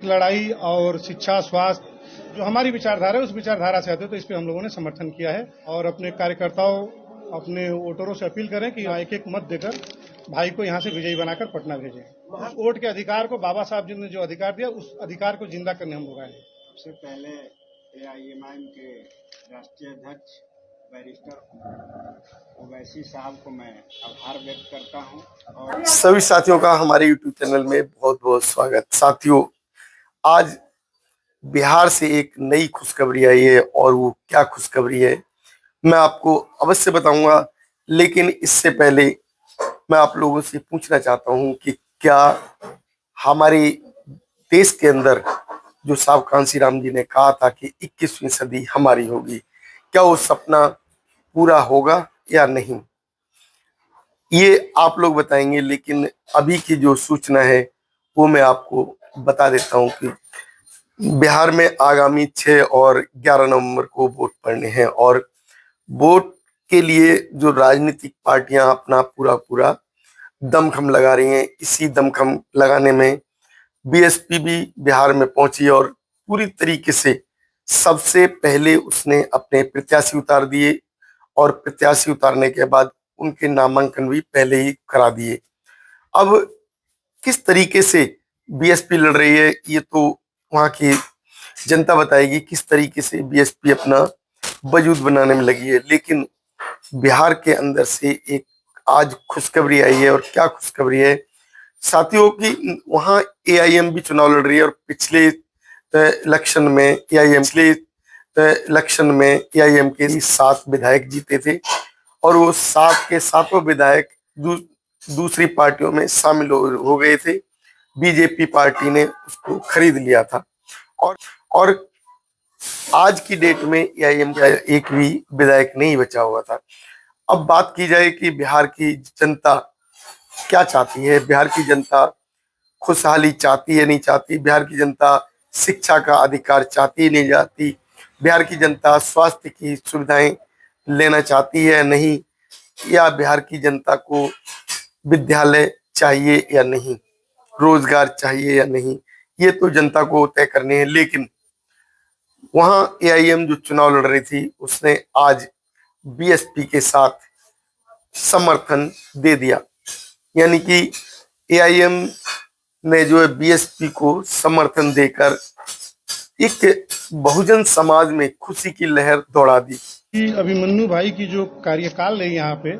लड़ाई और शिक्षा, स्वास्थ्य जो हमारी विचारधारा है उस विचारधारा से आते हैं, तो इस पे हम लोगों ने समर्थन किया है और अपने कार्यकर्ताओं, अपने वोटरों से अपील करें कि एक एक मत देकर भाई को यहाँ से विजयी बनाकर पटना भेजें। वोट के अधिकार को बाबा साहब जी ने जो अधिकार दिया उस अधिकार को जिंदा करने हम लोग आए हैं। सबसे पहले एआईएमआईएम के राष्ट्रीय अध्यक्ष बैरिस्टर ओवैसी साहब को मैं आभार व्यक्त करता हूं और सभी साथियों का हमारे यूट्यूब चैनल में बहुत बहुत स्वागत। साथियों, आज बिहार से एक नई खुशखबरी आई है और वो क्या खुशखबरी है मैं आपको अवश्य बताऊंगा, लेकिन इससे पहले मैं आप लोगों से पूछना चाहता हूं कि क्या हमारे देश के अंदर जो साहब कांशीराम जी ने कहा था कि 21वीं सदी हमारी होगी, क्या वो सपना पूरा होगा या नहीं, ये आप लोग बताएंगे। लेकिन अभी की जो सूचना है वो मैं आपको बता देता हूं कि बिहार में आगामी 6 और 11 नवंबर को वोट पड़ने हैं और वोट के लिए जो राजनीतिक पार्टियां अपना पूरा दमखम लगा रही हैं, इसी दमखम लगाने में बीएसपी भी बिहार में पहुंची और पूरी तरीके से सबसे पहले उसने अपने प्रत्याशी उतार दिए और प्रत्याशी उतारने के बाद उनके नामांकन भी पहले ही करा दिए। अब किस तरीके से बीएसपी लड़ रही है ये तो वहां की जनता बताएगी, किस तरीके से बीएसपी अपना वजूद बनाने में लगी है। लेकिन बिहार के अंदर से एक आज खुशखबरी आई है, और क्या खुशखबरी है साथियों की, वहां एआईएम भी चुनाव लड़ रही है और पिछले इलेक्शन में एआईएम के 7 विधायक जीते थे और वो 7 के 7 विधायक दूसरी पार्टियों में शामिल हो गए थे। बीजेपी पार्टी ने उसको खरीद लिया था और आज की डेट में एआईएम का एक भी विधायक नहीं बचा हुआ था। अब बात की जाए कि बिहार की जनता क्या चाहती है, बिहार की जनता खुशहाली चाहती है नहीं चाहती, बिहार की जनता शिक्षा का अधिकार चाहती है नहीं चाहती, बिहार की जनता स्वास्थ्य की सुविधाएं लेना चाहती है नहीं, या बिहार की जनता को विद्यालय चाहिए या नहीं, रोजगार चाहिए या नहीं, ये तो जनता को तय करने हैं। लेकिन वहां एआईएम जो चुनाव लड़ रही थी उसने आज बीएसपी के साथ समर्थन दे दिया, यानी कि एआईएम ने जो है बीएसपी को समर्थन देकर एक बहुजन समाज में खुशी की लहर दौड़ा दी। अभिमन्यु भाई की जो कार्यकाल है यहाँ पे,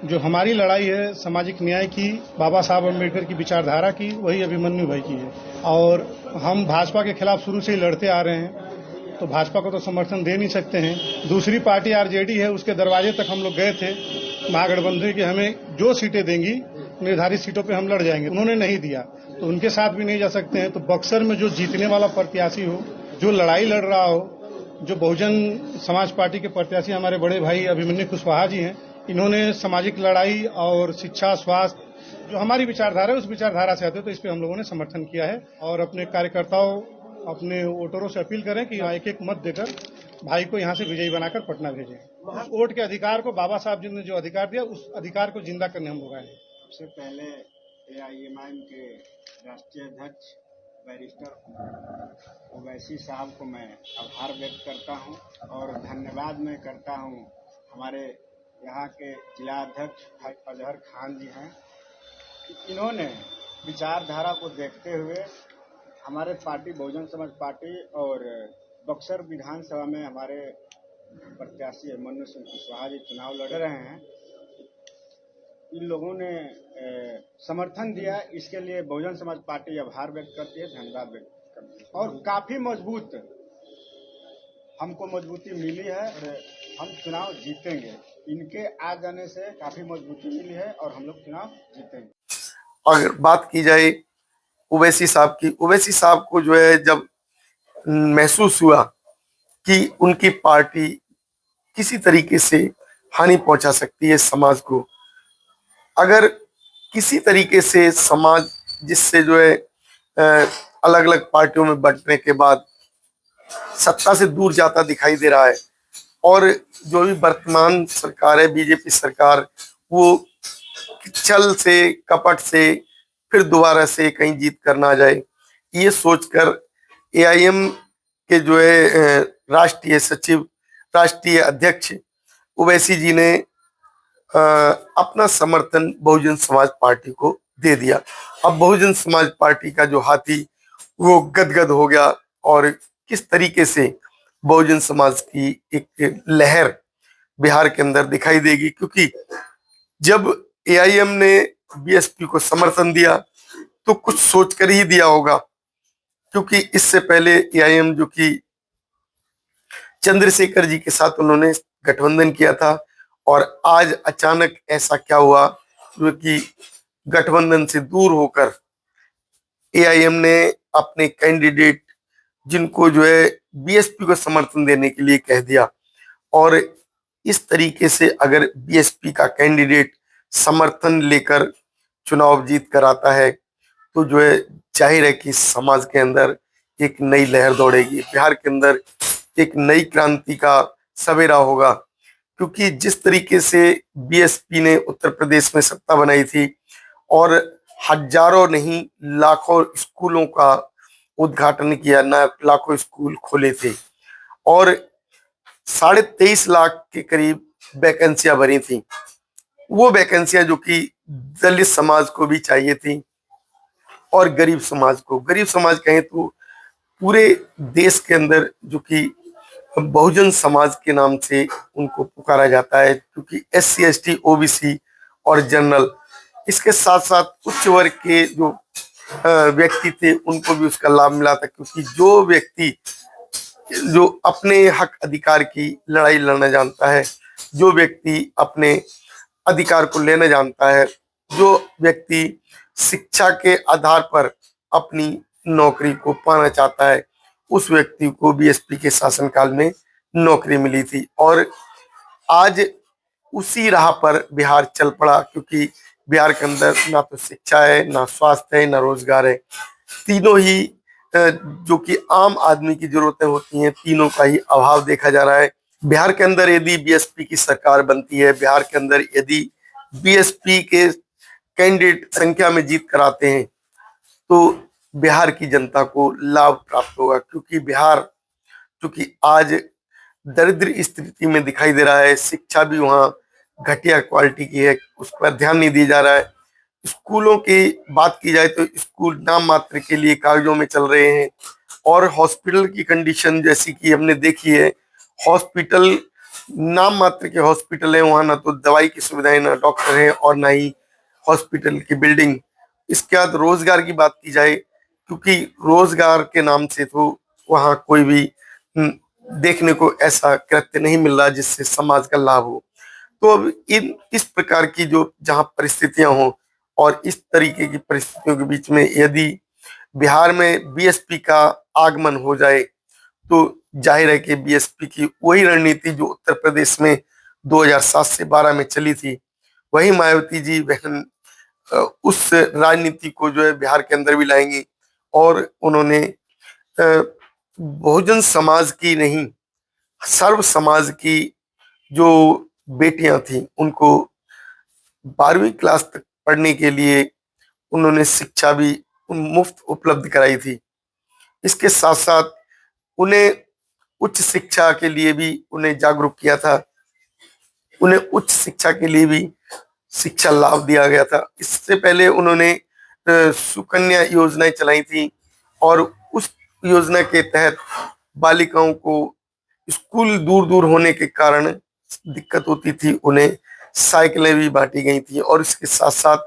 जो हमारी लड़ाई है सामाजिक न्याय की, बाबा साहब अम्बेडकर की विचारधारा की, वही अभिमन्यु भाई की है। और हम भाजपा के खिलाफ शुरू से ही लड़ते आ रहे हैं, तो भाजपा को तो समर्थन दे नहीं सकते हैं। दूसरी पार्टी आरजेडी है, उसके दरवाजे तक हम लोग गए थे महागठबंधन की, हमें जो सीटें देंगी निर्धारित सीटों पे हम लड़ जाएंगे। उन्होंने नहीं दिया तो उनके साथ भी नहीं जा सकते हैं। तो बक्सर में जो जीतने वाला प्रत्याशी हो, जो लड़ाई लड़ रहा हो, जो बहुजन समाज पार्टी के प्रत्याशी हमारे बड़े भाई अभिमन्यु कुशवाहा जी हैं, इन्होंने सामाजिक लड़ाई और शिक्षा, स्वास्थ्य जो हमारी विचारधारा है उस विचारधारा से आते हैं, तो इस पे हम लोगों ने समर्थन किया है और अपने कार्यकर्ताओं, अपने वोटरों से अपील करें कि एक एक मत देकर भाई को यहाँ से विजयी बनाकर पटना भेजें। वोट के अधिकार को बाबा साहब जी ने जो अधिकार दिया उस अधिकार को जिंदा करने हम लोग आए हैं। सबसे पहले एआईएमआईएम के राष्ट्रीय अध्यक्ष बैरिस्टर ओवैसी साहब को मैं आभार व्यक्त करता हूं और धन्यवाद मैं करता हूं हमारे यहाँ के जिला अध्यक्ष भाई अजहर खान जी हैं, इन्होंने विचारधारा को देखते हुए हमारे पार्टी बहुजन समाज पार्टी और बक्सर विधानसभा में हमारे प्रत्याशी अभिमन्यु सिंह कुशवाहा जी चुनाव लड़ रहे हैं, इन लोगों ने समर्थन दिया। इसके लिए बहुजन समाज पार्टी आभार व्यक्त करती है, धन्यवाद व्यक्त करती है और काफी मजबूत हमको मजबूती मिली है और हम चुनाव जीतेंगे। इनके आ जाने से काफी मजबूती मिली है और हम लोग चुनाव जीतेंगे। अगर बात की जाए ओवैसी साहब की, ओवैसी साहब को जो है जब महसूस हुआ कि उनकी पार्टी किसी तरीके से हानि पहुंचा सकती है समाज को, अगर किसी तरीके से समाज जिससे जो है अलग अलग पार्टियों में बंटने के बाद सत्ता से दूर जाता दिखाई दे रहा है, और जो भी वर्तमान सरकार है बीजेपी सरकार, वो छल से कपट से फिर दोबारा से कहीं जीत कर ना जाए, ये सोचकर एआईएम के जो है राष्ट्रीय सचिव, राष्ट्रीय अध्यक्ष ओवैसी जी ने अपना समर्थन बहुजन समाज पार्टी को दे दिया। अब बहुजन समाज पार्टी का जो हाथी वो गदगद हो गया और किस तरीके से बहुजन समाज की एक लहर बिहार के अंदर दिखाई देगी, क्योंकि जब एआईएम ने बीएसपी को समर्थन दिया तो कुछ सोचकर ही दिया होगा, क्योंकि इससे पहले एआईएम जो कि चंद्रशेखर जी के साथ उन्होंने गठबंधन किया था और आज अचानक ऐसा क्या हुआ जो कि गठबंधन से दूर होकर एआईएम ने अपने कैंडिडेट जिनको जो है बीएसपी को समर्थन देने के लिए कह दिया। और इस तरीके से अगर बीएसपी का कैंडिडेट समर्थन लेकर चुनाव जीत कर आता है तो जो है जाहिर है कि समाज के अंदर एक नई लहर दौड़ेगी, बिहार के अंदर एक नई क्रांति का सवेरा होगा। क्योंकि जिस तरीके से बीएसपी ने उत्तर प्रदेश में सत्ता बनाई थी और हजारों नहीं लाखों स्कूलों का उद्घाटन किया, ना लाखों स्कूल खोले थे और 23.5 लाख के करीब वैकेंसियां भरी थी, वो वैकेंसियां जो कि दलित समाज को भी चाहिए थी और गरीब समाज को, गरीब समाज कहें तो पूरे देश के अंदर जो कि बहुजन समाज के नाम से उनको पुकारा जाता है, क्योंकि एससी एसटी ओबीसी और जनरल, इसके साथ साथ उच्च वर्ग के जो व्यक्ति थे उनको भी उसका लाभ मिला था। क्योंकि जो व्यक्ति जो अपने हक अधिकार की लड़ाई लड़ना जानता है, जो व्यक्ति अपने अधिकार को लेना जानता है, जो व्यक्ति शिक्षा के आधार पर अपनी नौकरी को पाना चाहता है, उस व्यक्ति को बीएसपी के शासनकाल में नौकरी मिली थी। और आज उसी राह पर बिहार चल पड़ा, क्योंकि बिहार के अंदर ना तो शिक्षा है, ना स्वास्थ्य है, ना रोजगार है। तीनों ही जो कि आम आदमी की जरूरतें होती हैं, तीनों का ही अभाव देखा जा रहा है। बिहार के अंदर यदि बीएसपी की सरकार बनती है, बिहार के अंदर यदि बीएसपी के कैंडिडेट संख्या में जीत कराते हैं तो बिहार की जनता को लाभ प्राप्त होगा। क्योंकि बिहार क्योंकि आज दरिद्र स्थिति में दिखाई दे रहा है, शिक्षा भी वहाँ घटिया क्वालिटी की है, उस पर ध्यान नहीं दिया जा रहा है। स्कूलों की बात की जाए तो स्कूल नाम मात्र के लिए कागजों में चल रहे हैं और हॉस्पिटल की कंडीशन जैसी कि हमने देखी है, हॉस्पिटल नाम मात्र के हॉस्पिटल है, वहाँ ना तो दवाई की सुविधाएं, ना डॉक्टर है और ना ही हॉस्पिटल की बिल्डिंग। इसके बाद रोजगार की बात की जाए, क्योंकि रोजगार के नाम से तो वहाँ कोई भी देखने को ऐसा कृत्य नहीं मिल रहा जिससे समाज का लाभ हो। तो अब इस प्रकार की जो जहाँ परिस्थितियां हों और इस तरीके की परिस्थितियों के बीच में यदि बिहार में बीएसपी का आगमन हो जाए तो जाहिर है कि बीएसपी की वही रणनीति जो उत्तर प्रदेश में 2007 से 12 में चली थी, वही मायावती जी बहन उस राजनीति को जो है बिहार के अंदर भी लाएंगी। और उन्होंने बहुजन समाज की नहीं, सर्व समाज की जो बेटियां थी उनको 12वीं क्लास तक पढ़ने के लिए उन्होंने शिक्षा भी मुफ्त उपलब्ध कराई थी। इसके साथ साथ उन्हें उच्च शिक्षा के लिए भी उन्हें जागरूक किया था, उन्हें उच्च शिक्षा के लिए भी शिक्षा लाभ दिया गया था। इससे पहले उन्होंने सुकन्या योजनाएं चलाई थी और उस योजना के तहत बालिकाओं को स्कूल दूर दूर होने के कारण दिक्कत होती थी, उन्हें साइकिलें भी बांटी गई थी और इसके साथ साथ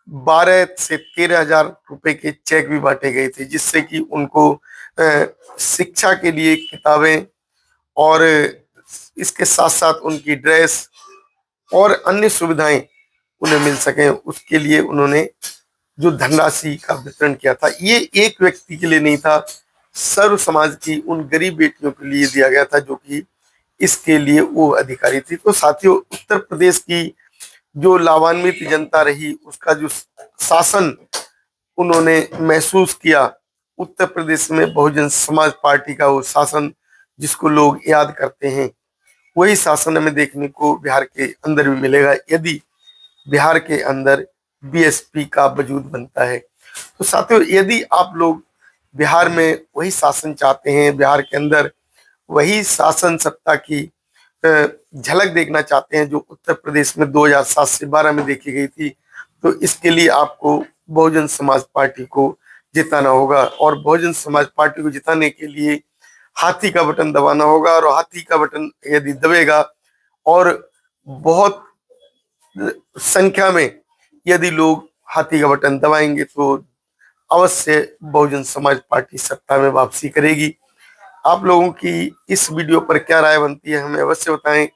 12 से 13 हजार रुपए के चेक भी बांटे गए थे, जिससे कि उनको शिक्षा के लिए किताबें और इसके साथ साथ उनकी ड्रेस और अन्य सुविधाएं उन्हें मिल सके। उसके लिए उन्होंने जो धनराशि का वितरण किया था, ये एक व्यक्ति के लिए नहीं था, सर्व समाज की उन गरीब बेटियों के लिए दिया गया था जो कि इसके लिए वो अधिकारी थी। तो साथियों, उत्तर प्रदेश की जो लाभान्वित जनता रही, उसका जो शासन उन्होंने महसूस किया, उत्तर प्रदेश में बहुजन समाज पार्टी का वो शासन जिसको लोग याद करते हैं, वही शासन हमें देखने को बिहार के अंदर भी मिलेगा यदि बिहार के अंदर बीएसपी का वजूद बनता है। तो साथियों, यदि आप लोग बिहार में वही शासन चाहते हैं, बिहार के अंदर वही शासन सत्ता की झलक देखना चाहते हैं जो उत्तर प्रदेश में 2007 से 12 में देखी गई थी। तो इसके लिए आपको बहुजन समाज पार्टी को जिताना होगा, और बहुजन समाज पार्टी को जिताने के लिए हाथी का बटन दबाना होगा। और हाथी का बटन यदि दबेगा और बहुत संख्या में यदि लोग हाथी का बटन दबाएंगे तो अवश्य बहुजन समाज पार्टी सत्ता में वापसी करेगी। आप लोगों की इस वीडियो पर क्या राय बनती है हमें अवश्य बताएं।